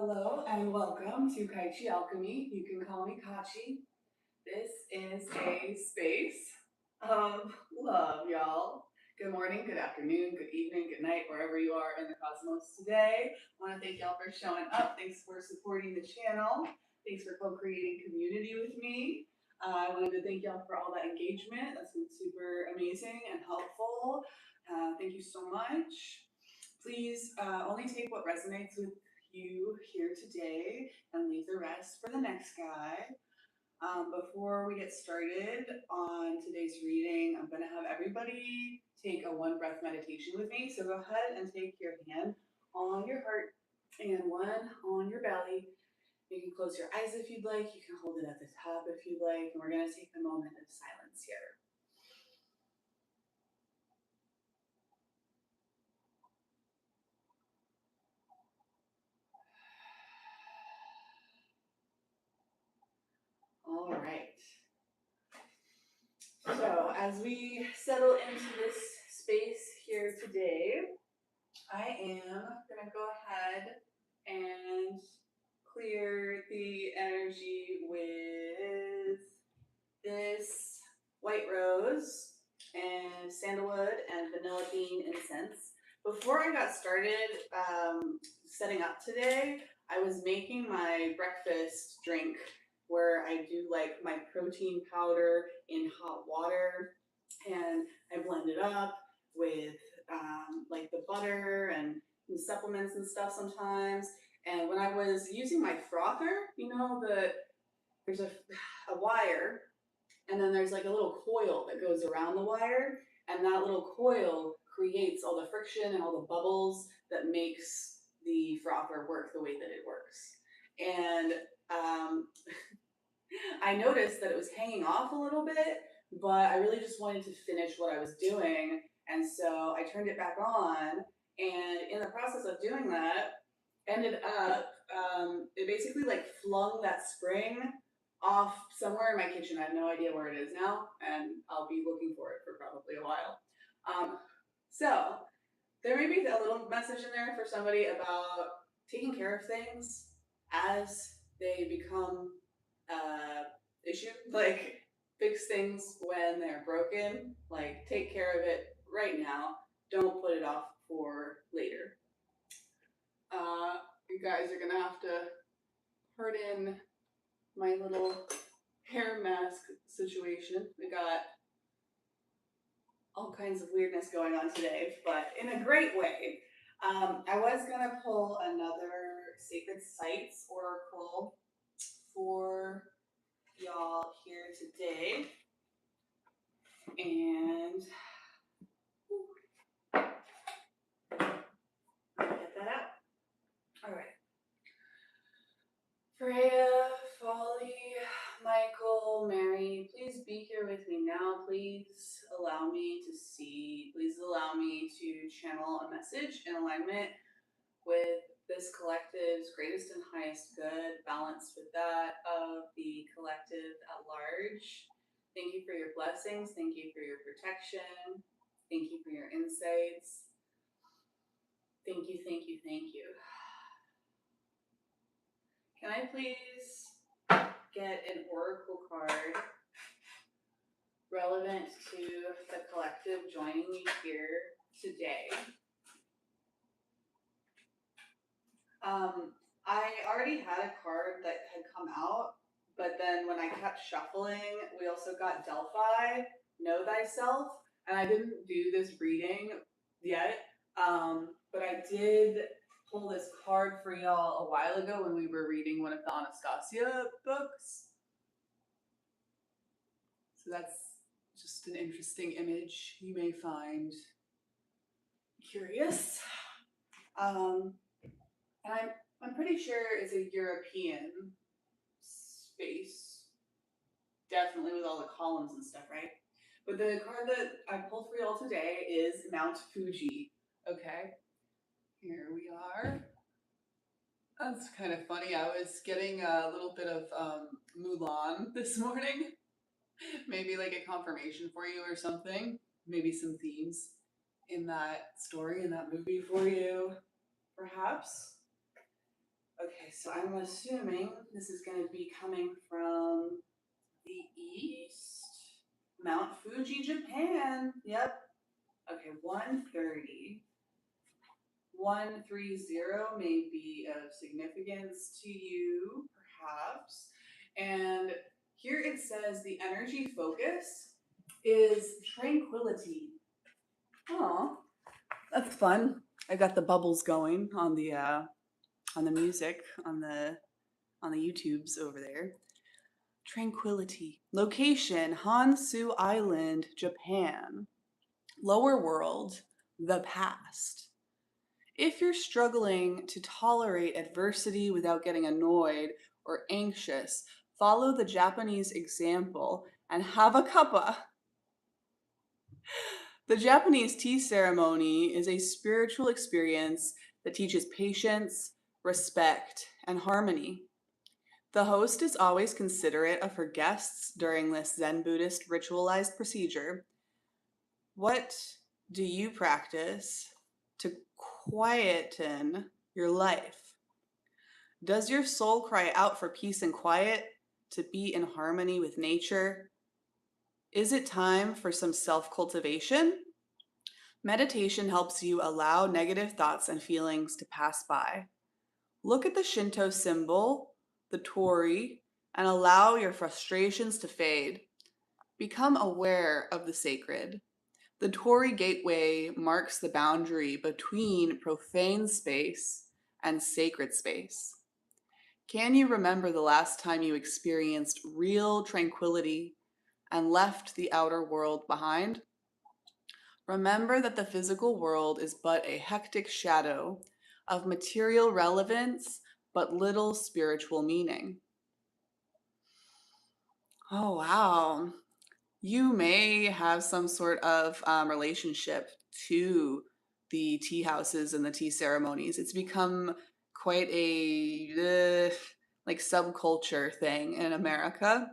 Hello and welcome to Kai Chi Alchemy. You can call me Katchi. This is a space of love, y'all. Good morning, good afternoon, good evening, good night, wherever you are in the cosmos today. I want to thank y'all for showing up. Thanks for supporting the channel. Thanks for co-creating community with me. I wanted to thank y'all for all that engagement. That's been super amazing and helpful. Thank you so much. Please only take what resonates with you here today and leave the rest for the next guy. Before we get started on today's reading, I'm going to have everybody take a one breath meditation with me. So go ahead and take your hand on your heart and one on your belly. You can close your eyes if you'd like. You can hold it at the top if you'd like. And we're going to take a moment of silence here. All right. So as we settle into this space here today, I am going to go ahead and clear the energy with this white rose and sandalwood and vanilla bean incense. Before I got started setting up today, I was making my breakfast drink where I do like my protein powder in hot water and I blend it up with like the butter and supplements and stuff sometimes. And when I was using my frother, there's a wire and then there's like a little coil that goes around the wire, and that little coil creates all the friction and all the bubbles that makes the frother work the way that it works. And I noticed that it was hanging off a little bit, but I really just wanted to finish what I was doing, and so I turned it back on, and in the process of doing that, ended up, it basically like flung that spring off somewhere in my kitchen. I have no idea where it is now, and I'll be looking for it for probably a while. So there may be a little message in there for somebody about taking care of things as they become issue. Like fix things when they're broken. Like take care of it right now. Don't put it off for later. You guys are gonna have to pardon my little hair mask situation. We got all kinds of weirdness going on today, but in a great way. I was gonna pull another Sacred Sites oracle for y'all here today, and get that out. All right. Freya, Folly, Michael, Mary, please be here with me now. Please allow me to see. Please allow me to channel a message in alignment with this collective's greatest and highest good, balanced with that of the collective at large. Thank you for your blessings. Thank you for your protection. Thank you for your insights. Thank you, thank you, thank you. Can I please get an oracle card relevant to the collective joining me here today? I already had a card that had come out, but then when I kept shuffling, we also got Delphi, Know Thyself, and I didn't do this reading yet, but I did pull this card for y'all a while ago when we were reading one of the Anastasia books. So that's just an interesting image you may find curious. And I'm pretty sure it's a European space, definitely with all the columns and stuff, right? But the card that I pulled for y'all today is Mount Fuji. Okay, here we are. That's kind of funny. I was getting a little bit of Mulan this morning. Maybe like a confirmation for you or something. Maybe some themes in that story, in that movie for you, perhaps. Okay, so I'm assuming this is going to be coming from the east. Mount Fuji, Japan. Yep. Okay, 130. 130 may be of significance to you, perhaps. And here it says the energy focus is tranquility. Oh, that's fun. I got the bubbles going on the music on the YouTubes over there. Tranquility. Location: Honshu Island, Japan. Lower world, the past. If you're struggling to tolerate adversity without getting annoyed or anxious, follow the Japanese example and have a cuppa. The Japanese tea ceremony is a spiritual experience that teaches patience, respect, and harmony. The host is always considerate of her guests during this Zen Buddhist ritualized procedure. What do you practice to quieten your life? Does your soul cry out for peace and quiet, to be in harmony with nature? Is it time for some self-cultivation? Meditation helps you allow negative thoughts and feelings to pass by. Look at the Shinto symbol, the torii, and allow your frustrations to fade. Become aware of the sacred. The torii gateway marks the boundary between profane space and sacred space. Can you remember the last time you experienced real tranquility and left the outer world behind? Remember that the physical world is but a hectic shadow of material relevance, but little spiritual meaning. Oh, wow. You may have some sort of relationship to the tea houses and the tea ceremonies. It's become quite a like subculture thing in America,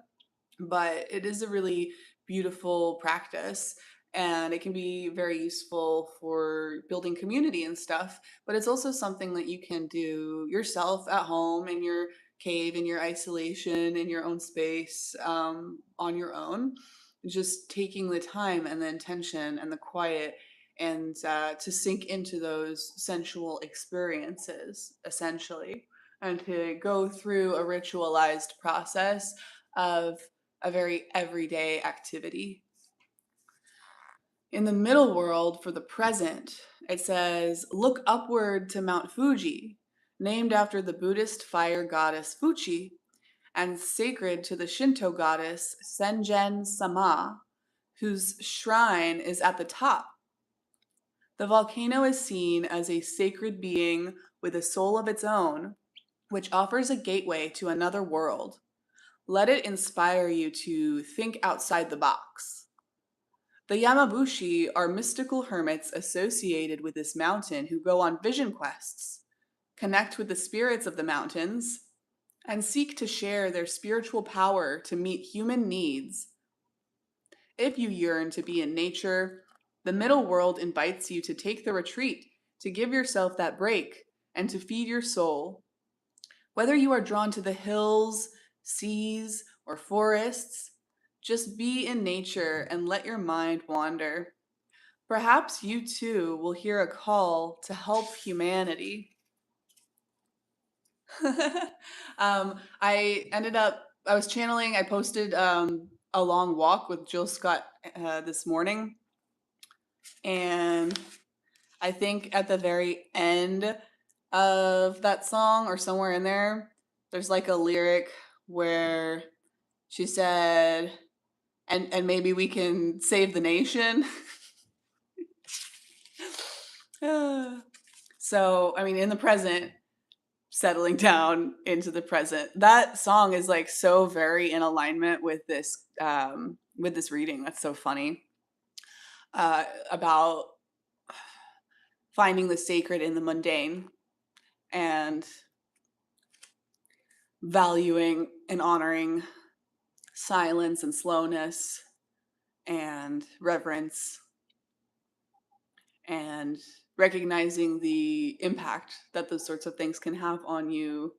but it is a really beautiful practice, and it can be very useful for building community and stuff. But it's also something that you can do yourself at home in your cave, in your isolation, in your own space, on your own, just taking the time and the intention and the quiet, and to sink into those sensual experiences, essentially, and to go through a ritualized process of a very everyday activity. In the middle world, for the present, it says, look upward to Mount Fuji, named after the Buddhist fire goddess Fuji, and sacred to the Shinto goddess Senjen Sama, whose shrine is at the top. The volcano is seen as a sacred being with a soul of its own, which offers a gateway to another world. Let it inspire you to think outside the box. The Yamabushi are mystical hermits associated with this mountain who go on vision quests, connect with the spirits of the mountains, and seek to share their spiritual power to meet human needs. If you yearn to be in nature, the middle world invites you to take the retreat, to give yourself that break, and to feed your soul. Whether you are drawn to the hills, seas, or forests, just be in nature and let your mind wander. Perhaps you too will hear a call to help humanity. I was channeling, I posted a long walk with Jill Scott this morning. And I think at the very end of that song, or somewhere in there, there's like a lyric where she said, and maybe we can save the nation. So, I mean, in the present, settling down into the present. That song is like so very in alignment with this reading. That's so funny. About finding the sacred in the mundane and valuing and honoring silence and slowness and reverence and recognizing the impact that those sorts of things can have on you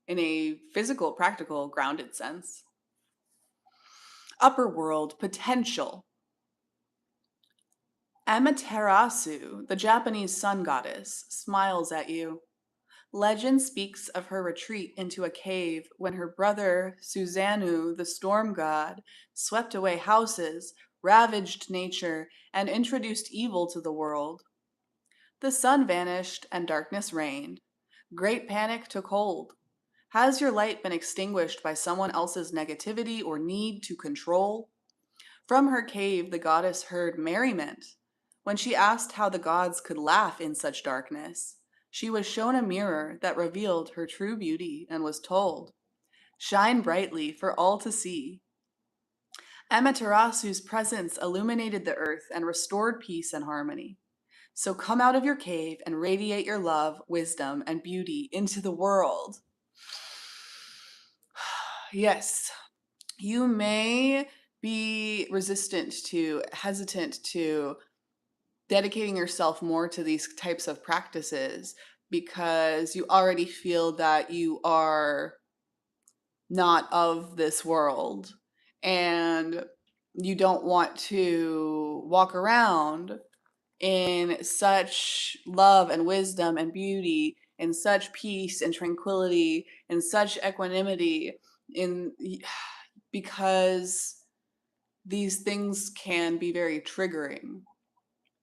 in a physical, practical, grounded sense. Upper world potential. Amaterasu, the Japanese sun goddess, smiles at you. Legend speaks of her retreat into a cave when her brother Susanoo, the storm god, swept away houses, ravaged nature, and introduced evil to the world. The sun vanished and darkness reigned. Great panic took hold. Has your light been extinguished by someone else's negativity or need to control? From her cave, the goddess heard merriment. When she asked how the gods could laugh in such darkness, she was shown a mirror that revealed her true beauty and was told, "Shine brightly for all to see." Amaterasu's presence illuminated the earth and restored peace and harmony. So come out of your cave and radiate your love, wisdom, and beauty into the world. Yes, you may be hesitant to dedicating yourself more to these types of practices because you already feel that you are not of this world and you don't want to walk around in such love and wisdom and beauty, in such peace and tranquility, in such equanimity, in because these things can be very triggering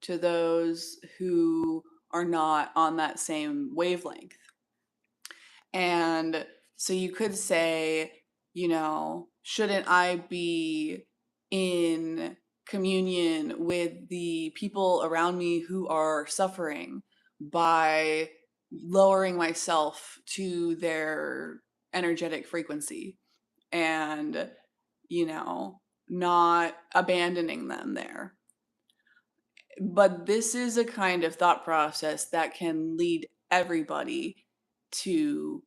to those who are not on that same wavelength. And so you could say, shouldn't I be in communion with the people around me who are suffering by lowering myself to their energetic frequency and, not abandoning them there? But this is a kind of thought process that can lead everybody to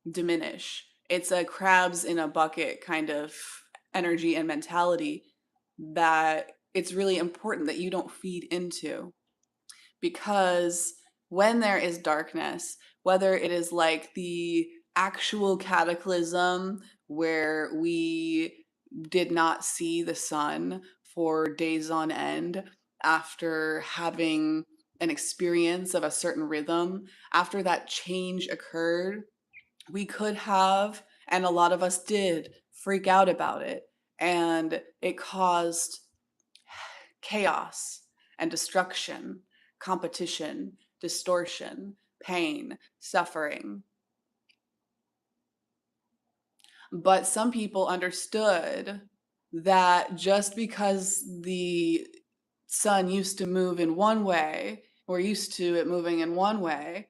diminish. It's a crabs in a bucket kind of energy and mentality that it's really important that you don't feed into. Because when there is darkness, whether it is like the actual cataclysm where we did not see the sun for days on end after having an experience of a certain rhythm, after that change occurred, we could have, and a lot of us did, freak out about it. And it caused chaos and destruction, competition, distortion, pain, suffering. But some people understood that just because the sun used to move in one way, we're used to it moving in one way,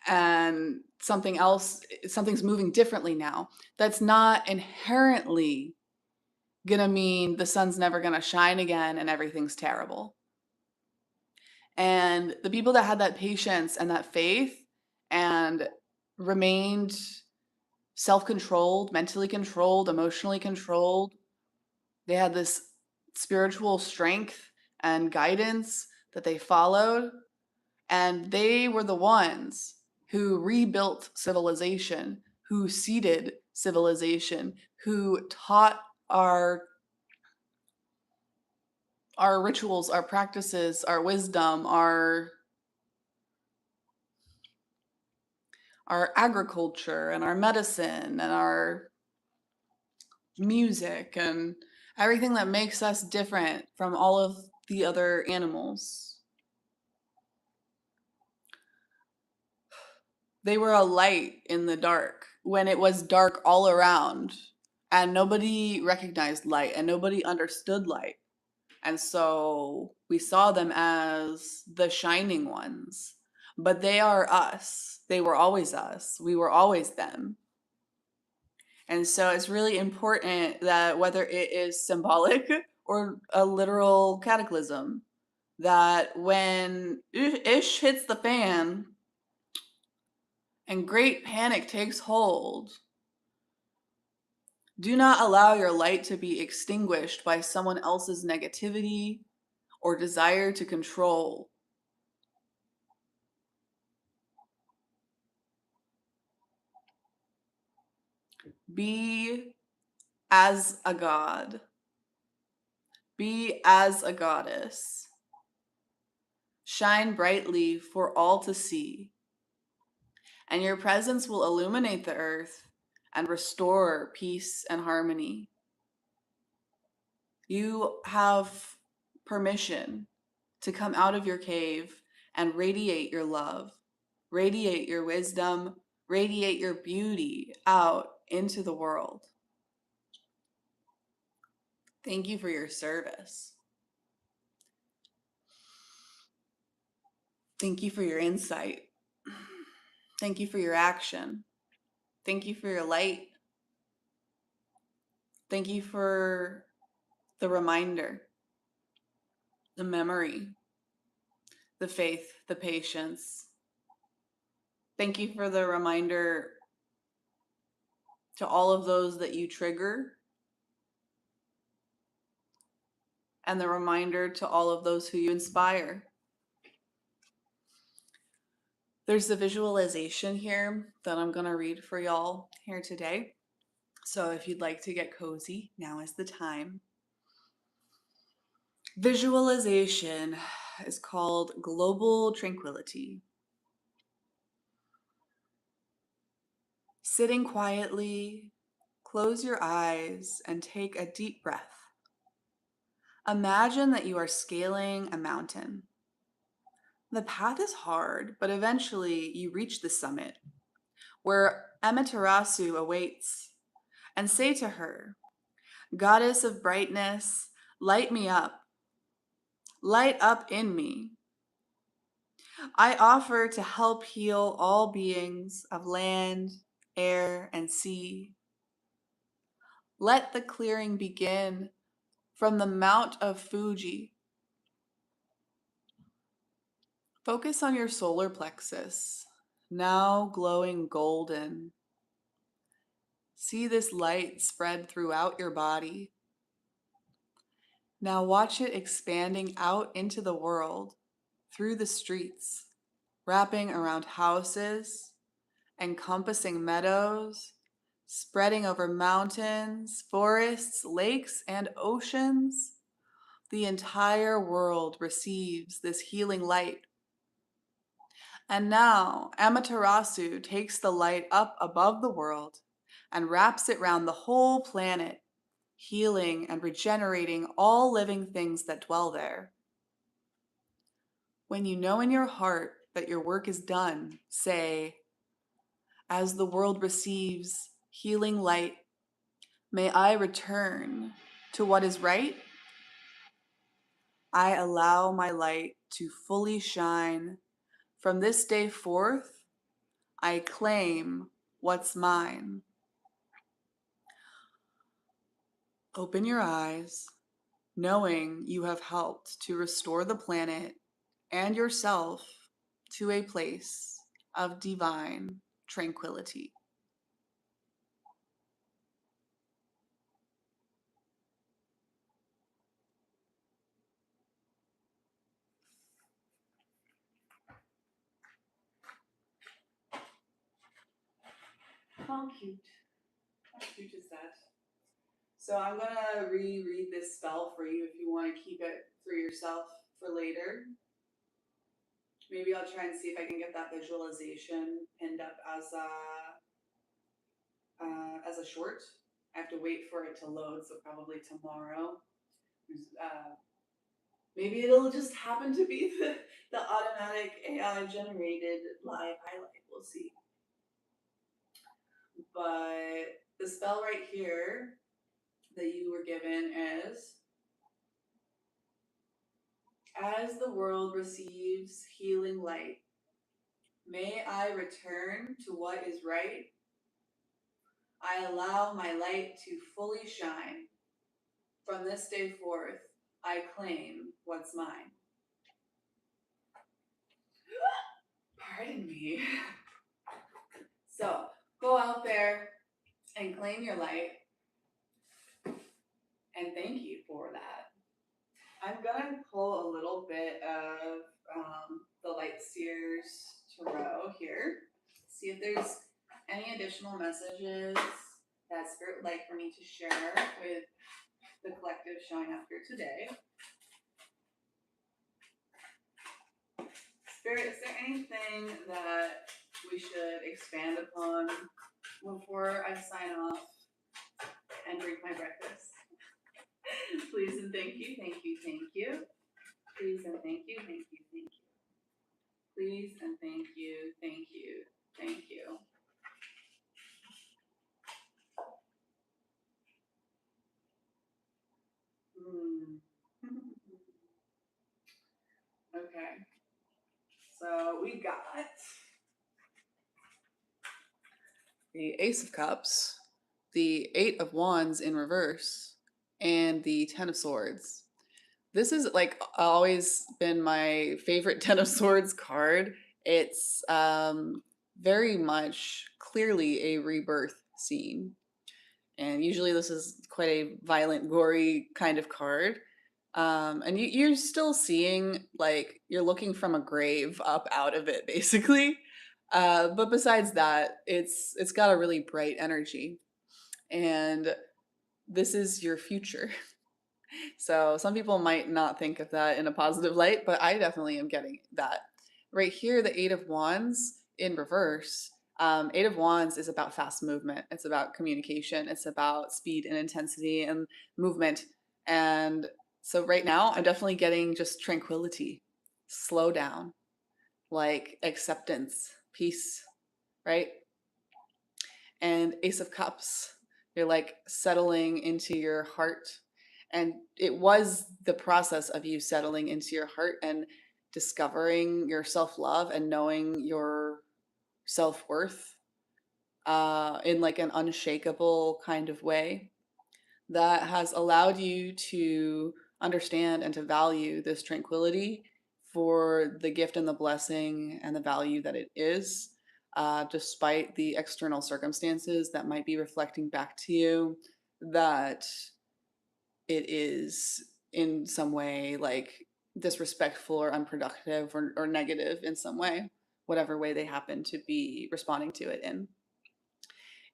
and something's moving differently now, that's not inherently gonna mean the sun's never gonna shine again and everything's terrible. And the people that had that patience and that faith and remained self-controlled, mentally controlled, emotionally controlled, they had this spiritual strength and guidance that they followed, and they were the ones who rebuilt civilization, who seeded civilization, who taught our rituals, our practices, our wisdom, our agriculture and our medicine and our music and everything that makes us different from all of the other animals. They were a light in the dark when it was dark all around and nobody recognized light and nobody understood light. And so we saw them as the shining ones, but they are us. They were always us. We were always them. And so it's really important that whether it is symbolic or a literal cataclysm, that when ish hits the fan and great panic takes hold, do not allow your light to be extinguished by someone else's negativity or desire to control. Be as a god. Be as a goddess. Shine brightly for all to see, and your presence will illuminate the earth and restore peace and harmony. You have permission to come out of your cave and radiate your love, radiate your wisdom, radiate your beauty out into the world. Thank you for your service. Thank you for your insight. Thank you for your action. Thank you for your light. Thank you for the reminder, the memory, the faith, the patience. Thank you for the reminder to all of those that you trigger, and the reminder to all of those who you inspire. There's a visualization here that I'm going to read for y'all here today. So if you'd like to get cozy, now is the time. Visualization is called global tranquility. Sitting quietly, close your eyes and take a deep breath. Imagine that you are scaling a mountain. The path is hard, but eventually you reach the summit, where Amaterasu awaits, and say to her, "Goddess of brightness, light me up. Light up in me. I offer to help heal all beings of land, air, and sea. Let the clearing begin from the Mount of Fuji." Focus on your solar plexus, now glowing golden. See this light spread throughout your body. Now watch it expanding out into the world, through the streets, wrapping around houses, encompassing meadows, spreading over mountains, forests, lakes, and oceans. The entire world receives this healing light. And now Amaterasu takes the light up above the world and wraps it round the whole planet, healing and regenerating all living things that dwell there. When you know in your heart that your work is done, say, "As the world receives healing light, may I return to what is right. I allow my light to fully shine. From this day forth, I claim what's mine." Open your eyes, knowing you have helped to restore the planet and yourself to a place of divine tranquility. How cute. How cute is that? So I'm going to reread this spell for you if you want to keep it for yourself for later. Maybe I'll try and see if I can get that visualization pinned up as a short. I have to wait for it to load, so probably tomorrow. Maybe it'll just happen to be the automatic AI generated live highlight. We'll see. But the spell right here that you were given is, "As the world receives healing light, may I return to what is right. I allow my light to fully shine. From this day forth, I claim what's mine." Pardon me. So go out there and claim your light. And thank you for that. I'm gonna pull a little bit of the Light Seers Tarot here. See if there's any additional messages that Spirit would like for me to share with the collective showing up here today. Spirit, is there anything that we should expand upon before I sign off and drink my breakfast? Please and thank you, thank you, thank you. Please and thank you, thank you, thank you. Please and thank you, thank you, thank you. Okay, so we got the Ace of Cups, the Eight of Wands in reverse, and the Ten of Swords. This is like always been my favorite Ten of Swords card. It's very much clearly a rebirth scene. And usually this is quite a violent, gory kind of card. And you're still seeing, like, you're looking from a grave up out of it, basically. But besides that, it's got a really bright energy. And this is your future. So some people might not think of that in a positive light, but I definitely am getting that. Right here, the Eight of Wands in reverse. Eight of Wands is about fast movement. It's about communication. It's about speed and intensity and movement. And so right now, I'm definitely getting just tranquility, slow down, like acceptance, peace, right? And Ace of Cups, you're like settling into your heart. And it was the process of you settling into your heart and discovering your self-love and knowing your self-worth in like an unshakable kind of way that has allowed you to understand and to value this tranquility for the gift and the blessing and the value that it is, despite the external circumstances that might be reflecting back to you that it is in some way like disrespectful or unproductive or negative in some way, whatever way they happen to be responding to it in.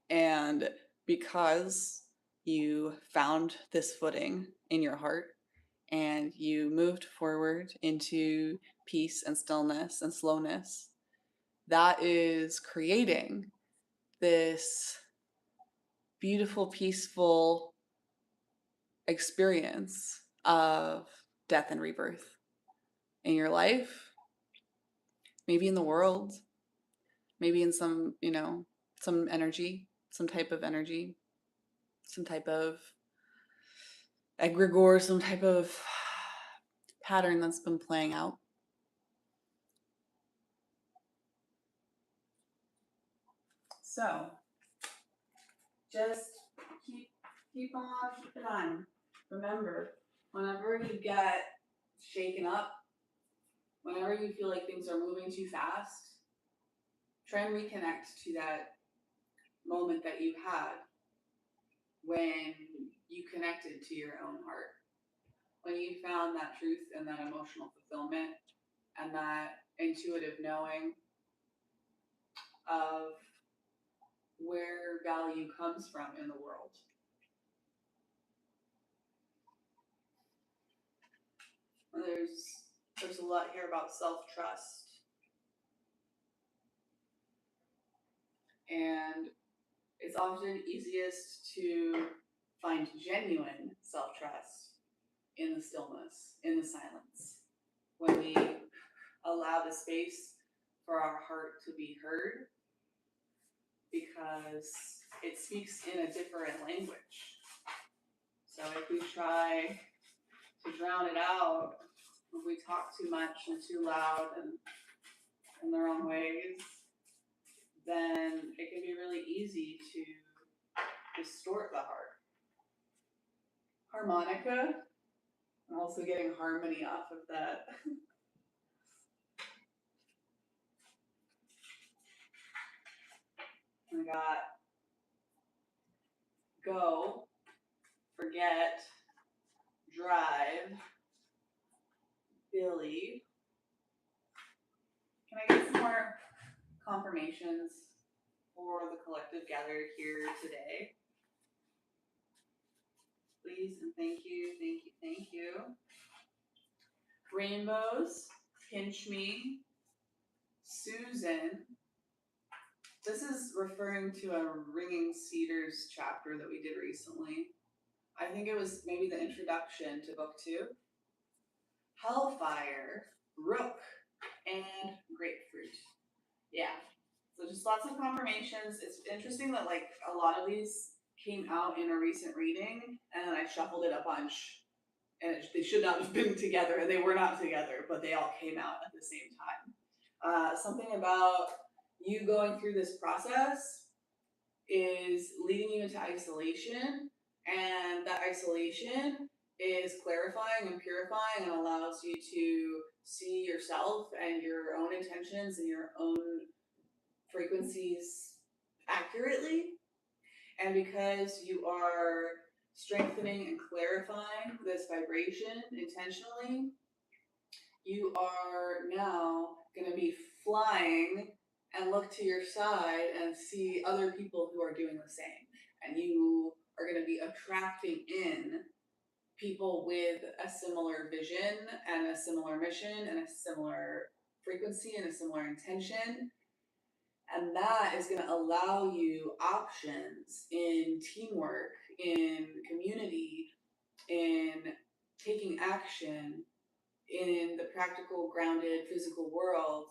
And because you found this footing in your heart and you moved forward into peace and stillness and slowness, that is creating this beautiful, peaceful experience of death and rebirth in your life, maybe in the world, maybe in some, some energy, some type of energy, some type of egregore, some type of pattern that's been playing out. So just keep it on. Remember, whenever you get shaken up, whenever you feel like things are moving too fast, try and reconnect to that moment that you had when you connected to your own heart, when you found that truth and that emotional fulfillment and that intuitive knowing of where value comes from in the world. There's a lot here about self-trust. And it's often easiest to find genuine self-trust in the stillness, in the silence, when we allow the space for our heart to be heard, because it speaks in a different language. So if we try to drown it out, if we talk too much and too loud and in the wrong ways, then it can be really easy to distort the heart. Harmonica, I'm also getting harmony off of that. I got go, forget, drive, Billy. Can I get some more confirmations for the collective gathered here today? please, and thank you, thank you, thank you. Rainbows, pinch me, Susan. This is referring to a Ringing Cedars chapter that we did recently. I think it was maybe the introduction to book 2. Hellfire, Rook, and Grapefruit. Yeah. So just lots of confirmations. It's interesting that like a lot of these came out in a recent reading, and then I shuffled it a bunch, and they should not have been together, and they were not together, but they all came out at the same time. Something about you going through this process is leading you into isolation, and that isolation is clarifying and purifying and allows you to see yourself and your own intentions and your own frequencies accurately. And because you are strengthening and clarifying this vibration intentionally, you are now going to be flying and look to your side and see other people who are doing the same. And you are going to be attracting in people with a similar vision and a similar mission and a similar frequency and a similar intention. And that is going to allow you options in teamwork, in community, in taking action, in the practical, grounded, physical world,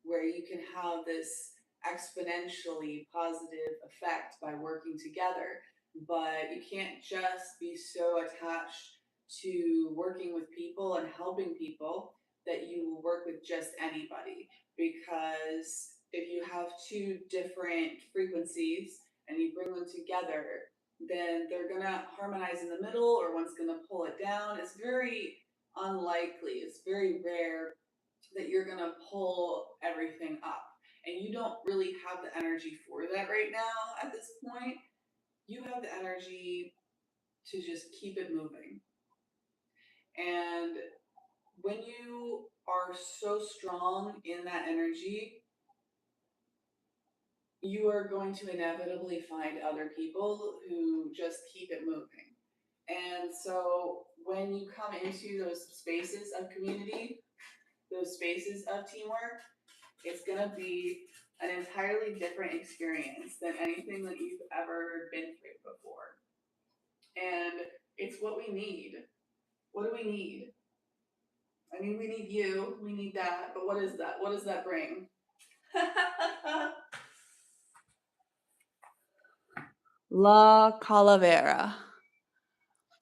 where you can have this exponentially positive effect by working together. But you can't just be so attached to working with people and helping people that you will work with just anybody. Because if you have 2 different frequencies and you bring them together, then they're gonna harmonize in the middle, or one's gonna pull it down. It's very unlikely, it's very rare that you're gonna pull everything up. And you don't really have the energy for that right now at this point. You have the energy to just keep it moving. And when you are so strong in that energy, you are going to inevitably find other people who just keep it moving. And so when you come into those spaces of community, those spaces of teamwork, it's going to be an entirely different experience than anything that you've ever been through before. And it's what we need. What do we need? I mean, we need you, we need that, but what is that? What does that bring? La Calavera.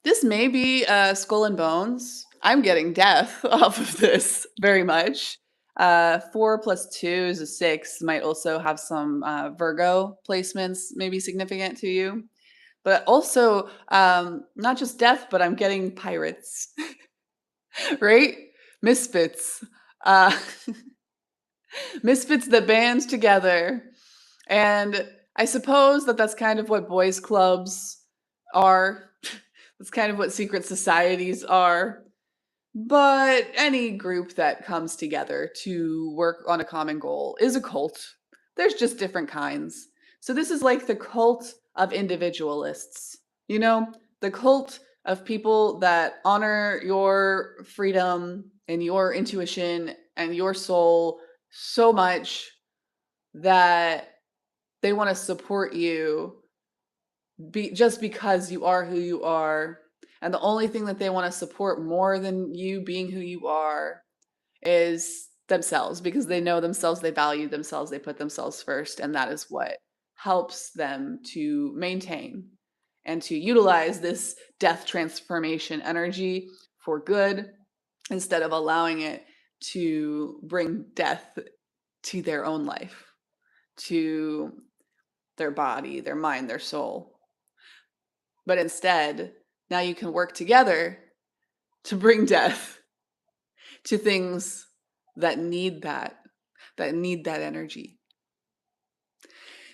This may be Skull and Bones. I'm getting death off of this very much. 4 plus 2 is a 6. Might also have some Virgo placements, maybe significant to you. But also, not just death, but I'm getting pirates, right? Misfits. Uh, misfits that band together. And I suppose that that's kind of what boys' clubs are. That's kind of what secret societies are. But any group that comes together to work on a common goal is a cult. There's just different kinds. So this is like the cult of individualists. You know, the cult of people that honor your freedom and your intuition and your soul so much that they want to support you just because you are who you are. And the only thing that they want to support more than you being who you are is themselves, because they know themselves, they value themselves, they put themselves first. And that is what helps them to maintain and to utilize this death transformation energy for good, instead of allowing it to bring death to their own life, to their body, their mind, their soul. But instead, now you can work together to bring death to things that need that energy.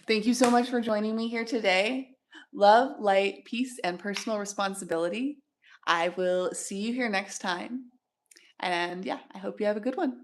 Thank you so much for joining me here today. Love, light, peace, and personal responsibility. I will see you here next time. And yeah, I hope you have a good one.